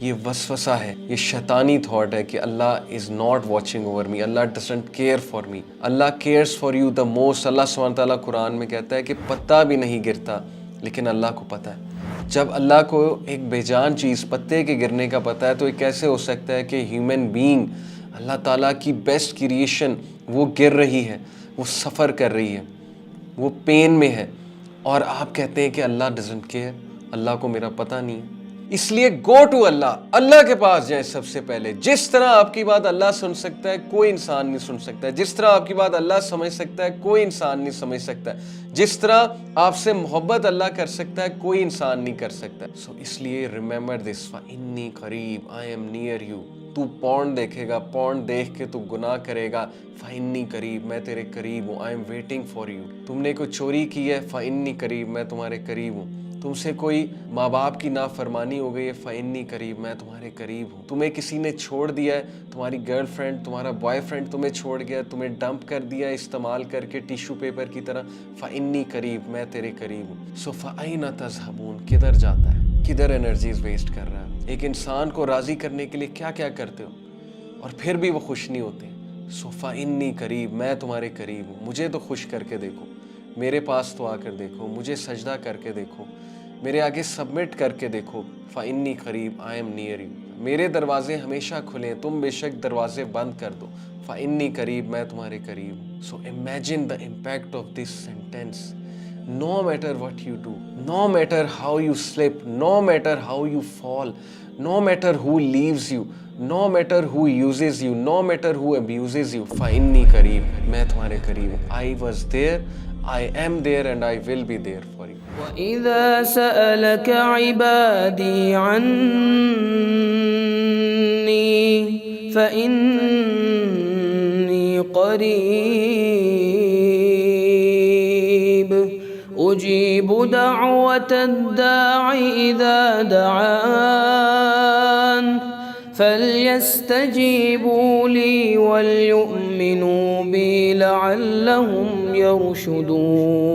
ये वसवसा है, ये शैतानी थॉट है कि Allah is not watching over me, Allah doesn't care for me. Allah cares for you the most. Allah सुब्हानहू तआला कुरान में कहता है कि पत्ता भी नहीं गिरता लेकिन अल्लाह को पता है। जब अल्लाह को एक बेजान चीज़ पत्ते के गिरने का पता है तो ये कैसे हो सकता है कि ह्यूमन बीइंग, अल्लाह ताला की बेस्ट क्रिएशन, वो गिर रही है, वो सफ़र कर रही है, वो पेन में है, और आप कहते हैं कि अल्लाह डजंट केयर, अल्लाह को मेरा पता नहीं है। इसलिए गो टू अल्लाह, अल्लाह के पास जाए सबसे पहले। जिस तरह आपकी बात अल्लाह सुन सकता है कोई इंसान नहीं सुन सकता है, जिस तरह आपकी बात अल्लाह समझ सकता है कोई इंसान नहीं समझ सकता है, जिस तरह आपसे मोहब्बत अल्लाह कर सकता है कोई इंसान नहीं कर सकता। सो इसलिए रिमेंबर दिस, फइन्नी करीब, आई एम नियर यू। तू पॉर्न देखेगा, पॉर्न देख के तू गुनाह करेगा, फइन्नी करीब, मैं तेरे करीब हूँ, I am waiting for you. तुमने कोई चोरी की है, फइन्नी करीब, मैं तुम्हारे करीब हूँ। तुमसे कोई माँ बाप की नाफरमानी हो गई है, फइन्नी करीब, मैं तुम्हारे करीब हूँ। तुम्हें किसी ने छोड़ दिया है, तुम्हारी गर्लफ्रेंड, तुम्हारा बॉयफ्रेंड तुम्हें छोड़ गया, तुम्हें डंप कर दिया इस्तेमाल करके टिश्यू पेपर की तरह, फइन्नी करीब, मैं तेरे करीब हूँ। सो फअयना तज़हबून, किधर जाता है, किधर एनर्जीज वेस्ट कर रहा है। एक इंसान को राज़ी करने के लिए क्या क्या करते हो और फिर भी वो खुश नहीं होते। सो फइन्नी करीब, मैं तुम्हारे करीब हूँ, मुझे तो खुश करके देखो, मेरे पास तो आकर देखो, मुझे सजदा करके देखो, मेरे आगे सबमिट करके देखो। फ़इन्नी करीब, आई एम नियर यू। मेरे दरवाजे हमेशा खुले, तुम बेशक दरवाजे बंद कर दो, फ़इन्नी करीब, मैं तुम्हारे करीब हूँ। So imagine the impact of this sentence. No matter what you do, no matter how you slip, no matter how you fall, no matter who leaves you, no matter who uses you, no matter who abuses you, फ़इन्नी करीब, मैं तुम्हारे करीब हूँ। I was there, I am there and I will be there for you. وإذا سألك عبادي عني فإني قريب أجيب دعوة الداع إذا دعان فليستجيبوا لي وليؤمنوا بي لعلهم يرشدون